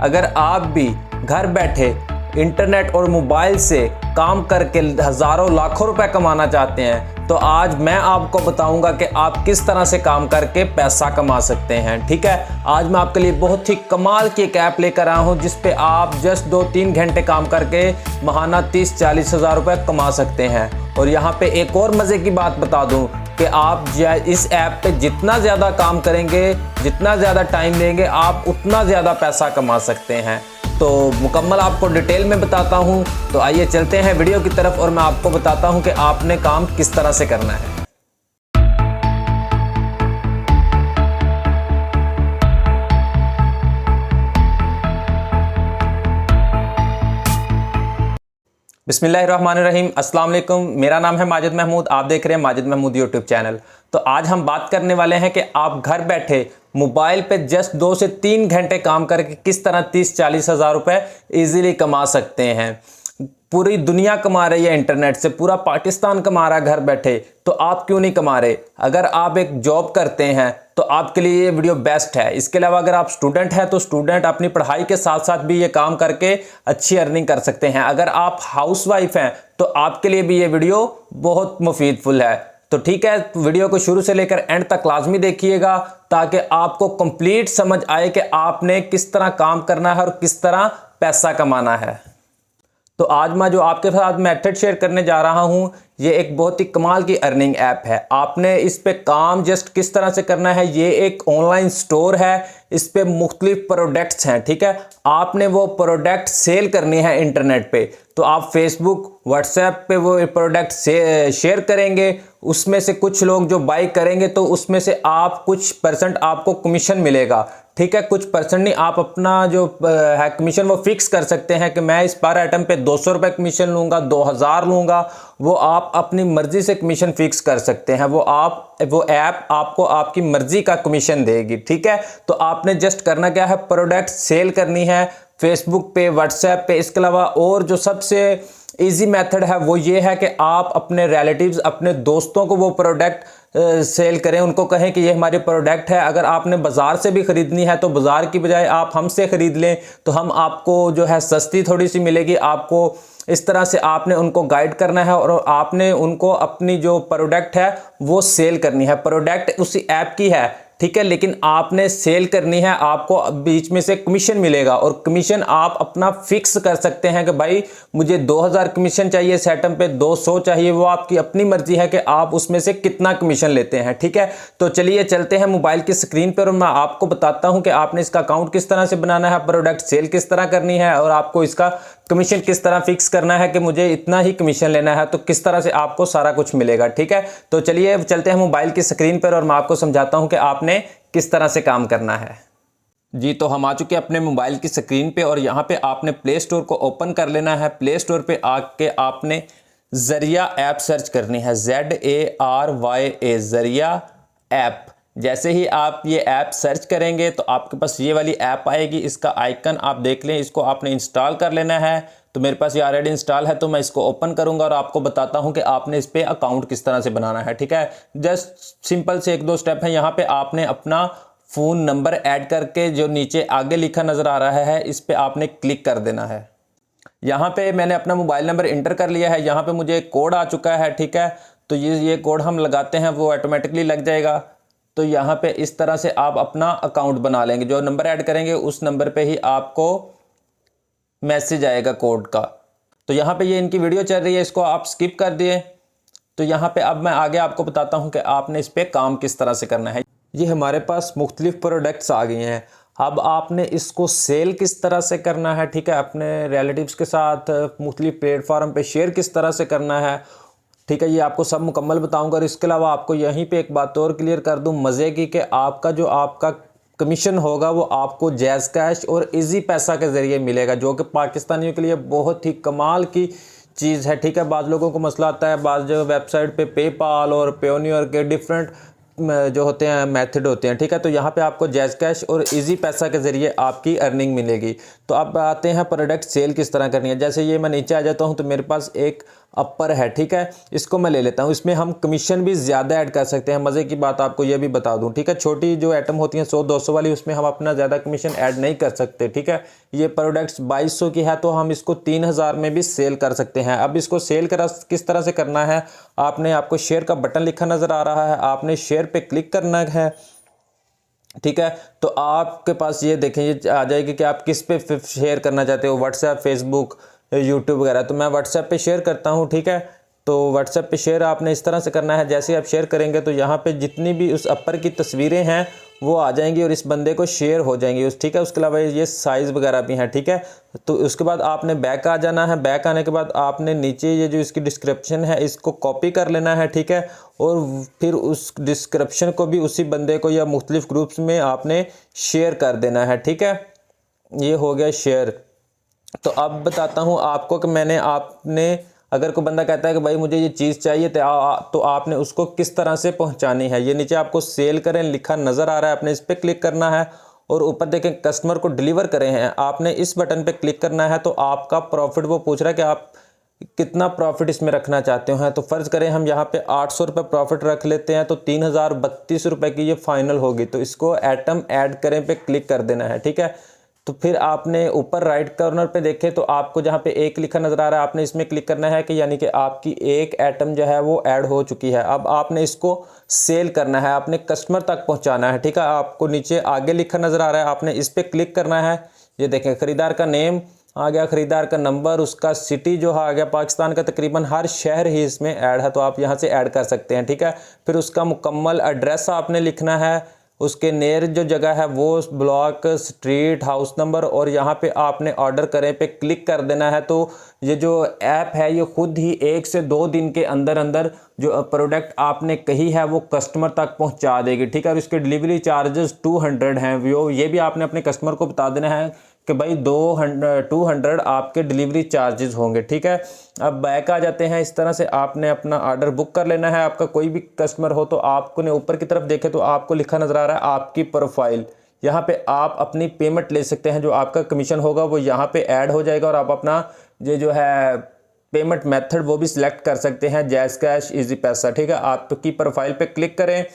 अगर आप भी घर बैठे इंटरनेट और मोबाइल से काम करके हज़ारों लाखों रुपए कमाना चाहते हैं तो आज मैं आपको बताऊंगा कि आप किस तरह से काम करके पैसा कमा सकते हैं। ठीक है, आज मैं आपके लिए बहुत ही कमाल की एक ऐप लेकर आया हूं जिस पे आप जस्ट 2-3 घंटे काम करके महाना 30-40 हज़ार रुपये कमा सकते हैं। और यहाँ पे एक और मज़े की बात बता दूं कि आप इस ऐप पे जितना ज़्यादा काम करेंगे, जितना ज़्यादा टाइम लेंगे, आप उतना ज़्यादा पैसा कमा सकते हैं। तो मुकम्मल आपको डिटेल में बताता हूं, तो आइए चलते हैं वीडियो की तरफ और मैं आपको बताता हूं कि आपने काम किस तरह से करना है। बिस्मिल्लाहिर्रहमानिर्रहीम, अस्सलाम वालेकुम। मेरा नाम है माजिद महमूद, आप देख रहे हैं माजिद महमूद यूट्यूब चैनल। तो आज हम बात करने वाले हैं कि आप घर बैठे मोबाइल पे जस्ट 2 से 3 घंटे काम करके किस तरह 30-40 हज़ार रुपये ईजीली कमा सकते हैं। पूरी दुनिया कमा रही है इंटरनेट से, पूरा पाकिस्तान कमा रहा है घर बैठे, तो आप क्यों नहीं कमा रहे। अगर आप एक जॉब करते हैं तो आपके लिए ये वीडियो बेस्ट है। इसके अलावा अगर आप स्टूडेंट हैं तो स्टूडेंट अपनी पढ़ाई के साथ साथ भी ये काम करके अच्छी अर्निंग कर सकते हैं। अगर आप हाउसवाइफ हैं तो आपके लिए भी ये वीडियो बहुत मुफीदफुल है। तो ठीक है, वीडियो को शुरू से लेकर एंड तक लाजमी देखिएगा ताकि आपको कंप्लीट समझ आए कि आपने किस तरह काम करना है और किस तरह पैसा कमाना है। तो आज मैं जो आपके साथ मेथड शेयर करने जा रहा हूं, ये एक बहुत ही कमाल की अर्निंग ऐप है। आपने इस पे काम जस्ट किस तरह से करना है, ये एक ऑनलाइन स्टोर है, इस पे मुख्तलिफ प्रोडक्ट्स हैं। ठीक है, आपने वो प्रोडक्ट सेल करनी है इंटरनेट पे, तो आप फेसबुक व्हाट्सएप पे वो प्रोडक्ट से शेयर करेंगे, उसमें से कुछ लोग जो बाई करेंगे तो उसमें से आप कुछ परसेंट आपको कमीशन मिलेगा। ठीक है, कुछ परसेंट नहीं, आप अपना जो है कमीशन वो फिक्स कर सकते हैं कि मैं इस पर आइटम पे 200 रुपये कमीशन लूँगा, 2000 लूँगा, वो आप अपनी मर्जी से कमीशन फिक्स कर सकते हैं। वो ऐप आपको आपकी मर्जी का कमीशन देगी। ठीक है, तो आपने जस्ट करना क्या है, प्रोडक्ट सेल करनी है फेसबुक पे, व्हाट्सएप पे। इसके अलावा और जो सबसे इजी मेथड है वो ये है कि आप अपने रिलेटिव्स, अपने दोस्तों को वो प्रोडक्ट सेल करें, उनको कहें कि ये हमारी प्रोडक्ट है। अगर आपने बाज़ार से भी ख़रीदनी है तो बाज़ार की बजाय आप हमसे ख़रीद लें तो हम आपको जो है सस्ती थोड़ी सी मिलेगी आपको। इस तरह से आपने उनको गाइड करना है और आपने उनको अपनी जो प्रोडक्ट है वो सेल करनी है। प्रोडक्ट उसी ऐप की है, ठीक है, लेकिन आपने सेल करनी है, आपको बीच में से कमीशन मिलेगा और कमीशन आप अपना फिक्स कर सकते हैं कि भाई मुझे 2000 कमीशन चाहिए इस आइटम पे, 200 चाहिए, वो आपकी अपनी मर्जी है कि आप उसमें से कितना कमीशन लेते हैं। ठीक है, तो चलिए चलते हैं मोबाइल की स्क्रीन पर और मैं आपको बताता हूं कि आपने इसका अकाउंट किस तरह से बनाना है, प्रोडक्ट सेल किस तरह करनी है और आपको इसका कमीशन किस तरह फिक्स करना है कि मुझे इतना ही कमीशन लेना है, तो किस तरह से आपको सारा कुछ मिलेगा। ठीक है, तो चलिए चलते हैं मोबाइल की स्क्रीन पर और मैं आपको समझाता हूं कि आपने किस तरह से काम करना है। जी, तो हम आ चुके हैं अपने मोबाइल की स्क्रीन पे और यहाँ पे आपने प्ले स्टोर को ओपन कर लेना है। प्ले स्टोर पे आके आपने ज़रिया ऐप सर्च करनी है, ZARYA, ज़रिया ऐप। जैसे ही आप ये ऐप सर्च करेंगे तो आपके पास ये वाली ऐप आएगी, इसका आइकन आप देख लें, इसको आपने इंस्टॉल कर लेना है। तो मेरे पास ये ऑलरेडी इंस्टॉल है तो मैं इसको ओपन करूंगा और आपको बताता हूं कि आपने इस पे अकाउंट किस तरह से बनाना है। ठीक है, जस्ट सिंपल से 1-2 स्टेप है। यहाँ पे आपने अपना फ़ोन नंबर ऐड करके जो नीचे आगे लिखा नज़र आ रहा है इस पर आपने क्लिक कर देना है। यहाँ पे मैंने अपना मोबाइल नंबर इंटर कर लिया है, यहाँ पे मुझे एक कोड आ चुका है। ठीक है, तो ये कोड हम लगाते हैं, वो ऑटोमेटिकली लग जाएगा। तो यहाँ पे इस तरह से आप अपना अकाउंट बना लेंगे, जो नंबर ऐड करेंगे उस नंबर पे ही आपको मैसेज आएगा कोड का। तो यहाँ पे ये इनकी वीडियो चल रही है, इसको आप स्किप कर दिए। तो यहाँ पे अब मैं आगे आपको बताता हूँ कि आपने इस पे काम किस तरह से करना है। ये हमारे पास मुख्तलिफ प्रोडक्ट्स आ गए हैं, अब आपने इसको सेल किस तरह से करना है। ठीक है, अपने रिलेटिव्स के साथ मुख्तलिफ प्लेटफॉर्म पे शेयर किस तरह से करना है। ठीक है, ये आपको सब मुकम्मल बताऊंगा और इसके अलावा आपको यहीं पे एक बात और क्लियर कर दूं मज़े की कि आपका कमीशन होगा वो आपको जैज़ कैश और इजी पैसा के ज़रिए मिलेगा, जो कि पाकिस्तानियों के लिए बहुत ही कमाल की चीज़ है। ठीक है, बाद लोगों को मसला आता है, बाद जो वेबसाइट पे पेपाल और पेयोनियर के डिफरेंट जो होते हैं मेथड होते हैं। ठीक है, तो यहाँ पे आपको जैज़ कैश और इजी पैसा के ज़रिए आपकी अर्निंग मिलेगी। तो अब आते हैं प्रोडक्ट सेल किस तरह करनी है। जैसे ये मैं नीचे आ जाता हूँ तो मेरे पास एक अपर है, ठीक है। इसको मैं ले लेता हूँ। इसमें हम कमीशन भी ज़्यादा ऐड कर सकते हैं। मज़े की बात आपको ये भी बता दूँ, ठीक है। छोटी जो आइटम होती हैं 100-200 वाली, उसमें हम अपना ज़्यादा कमीशन ऐड नहीं कर सकते, ठीक है। ये प्रोडक्ट्स 2200 की है तो हम इसको 3000 में भी सेल कर सकते हैं। अब इसको सेल किस तरह से करना है, आपको शेयर का बटन लिखा नज़र आ रहा है, आपने शेयर पे क्लिक करना है, ठीक है। तो आपके पास ये देखें, ये आ जाएगी कि आप किस पे शेयर करना चाहते हो, व्हाट्सएप, फेसबुक, यूट्यूब वगैरह। तो मैं व्हाट्सएप पे शेयर करता हूँ, ठीक है। तो व्हाट्सएप पे शेयर आपने इस तरह से करना है, जैसे आप शेयर करेंगे तो यहाँ पे जितनी भी उस अपर की तस्वीरें हैं वो आ जाएंगी और इस बंदे को शेयर हो जाएंगी, ठीक है। उसके अलावा ये साइज़ वगैरह भी हैं, ठीक है। तो उसके बाद आपने बैक आ जाना है। बैक आने के बाद आपने नीचे ये जो इसकी डिस्क्रिप्शन है इसको कॉपी कर लेना है, ठीक है। और फिर उस डिस्क्रिप्शन को भी उसी बंदे को या मुख्तलिफ ग्रुप्स में आपने शेयर कर देना है, ठीक है। ये हो गया शेयर। तो अब बताता हूँ आपको कि आपने अगर कोई बंदा कहता है कि भाई मुझे ये चीज़ चाहिए तो आपने उसको किस तरह से पहुंचानी है। ये नीचे आपको सेल करें लिखा नज़र आ रहा है, आपने इस पर क्लिक करना है और ऊपर देखें कस्टमर को डिलीवर करें हैं, आपने इस बटन पे क्लिक करना है। तो आपका प्रॉफिट वो पूछ रहा है कि आप कितना प्रॉफिट इसमें रखना चाहते हैं। तो फ़र्ज़ करें हम यहाँ पे 800 रुपये प्रॉफिट रख लेते हैं, तो 3032 रुपये की ये फाइनल होगी। तो इसको एटम ऐड करें पे क्लिक कर देना है, ठीक है। तो फिर आपने ऊपर राइट कॉर्नर पे देखे तो आपको जहाँ पे एक लिखा नज़र आ रहा है, आपने इसमें क्लिक करना है कि यानी कि आपकी एक एटम जो है वो ऐड हो चुकी है। अब आपने इसको सेल करना है, आपने कस्टमर तक पहुँचाना है, ठीक है। आपको नीचे आगे लिखा नज़र आ रहा है, आपने इस पर क्लिक करना है। ये देखें ख़रीदार का नेम आ गया, ख़रीदार का नंबर, उसका सिटी जो आ गया, पाकिस्तान का तकरीबन हर शहर ही इसमें ऐड है, तो आप यहाँ से ऐड कर सकते हैं, ठीक है। फिर उसका मुकम्मल एड्रेस आपने लिखना है, उसके नियर जो जगह है वो ब्लॉक, स्ट्रीट, हाउस नंबर, और यहाँ पे आपने ऑर्डर करें पे क्लिक कर देना है। तो ये जो ऐप है ये खुद ही 1 से 2 दिन के अंदर अंदर जो प्रोडक्ट आपने कही है वो कस्टमर तक पहुँचा देगी, ठीक है। और इसके डिलीवरी चार्जेस 200 हैं। ये भी आपने अपने कस्टमर को बता देना है कि भाई 200 आपके डिलीवरी चार्जेस होंगे, ठीक है। अब बैक आ जाते हैं। इस तरह से आपने अपना ऑर्डर बुक कर लेना है। आपका कोई भी कस्टमर हो तो आपको ने ऊपर की तरफ देखे तो आपको लिखा नज़र आ रहा है आपकी प्रोफाइल। यहाँ पे आप अपनी पेमेंट ले सकते हैं, जो आपका कमीशन होगा वो यहाँ पे ऐड हो जाएगा और आप अपना ये जो है पेमेंट मेथड वो भी सिलेक्ट कर सकते हैं, जैज़ कैश, इजी पैसा, ठीक है। आपकी प्रोफाइल पे क्लिक करें।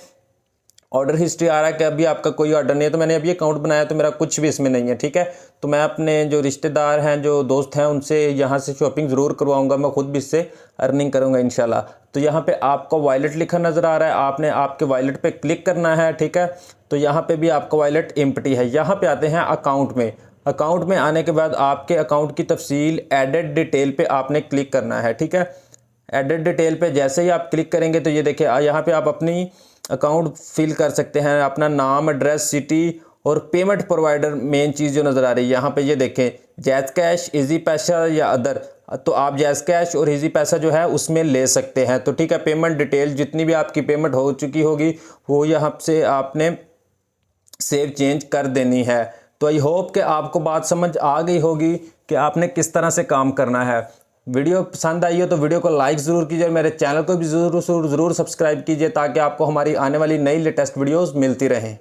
ऑर्डर हिस्ट्री आ रहा है कि अभी आपका कोई ऑर्डर नहीं है, तो मैंने अभी अकाउंट बनाया तो मेरा कुछ भी इसमें नहीं है, ठीक है। तो मैं अपने जो रिश्तेदार हैं, जो दोस्त हैं, उनसे यहाँ से शॉपिंग ज़रूर करवाऊँगा, मैं खुद भी इससे अर्निंग करूँगा इंशाल्लाह। तो यहाँ पे आपका वॉलेट लिखा नज़र आ रहा है, आपने आपके वॉलेट पे क्लिक करना है, ठीक है। तो यहाँ पे भी आपका वॉलेट एम्प्टी है। यहाँ पे आते हैं अकाउंट में। अकाउंट में आने के बाद आपके अकाउंट की तफसील एडेड डिटेल पे आपने क्लिक करना है, ठीक है। एडेड डिटेल पे जैसे ही आप क्लिक करेंगे तो ये देखिए यहाँ पे आप अपनी अकाउंट फिल कर सकते हैं, अपना नाम, एड्रेस, सिटी और पेमेंट प्रोवाइडर। मेन चीज़ जो नज़र आ रही है यहाँ पे ये देखें, जैज़ कैश, इजी पैसा या अदर। तो आप जैज़ कैश और इजी पैसा जो है उसमें ले सकते हैं, तो ठीक है। पेमेंट डिटेल जितनी भी आपकी पेमेंट हो चुकी होगी वो यहाँ से आपने सेव चेंज कर देनी है। तो आई होप कि आपको बात समझ आ गई होगी कि आपने किस तरह से काम करना है। वीडियो पसंद आई हो तो वीडियो को लाइक ज़रूर कीजिए, मेरे चैनल को भी ज़रूर सब्सक्राइब कीजिए ताकि आपको हमारी आने वाली नई लेटेस्ट वीडियोस मिलती रहें।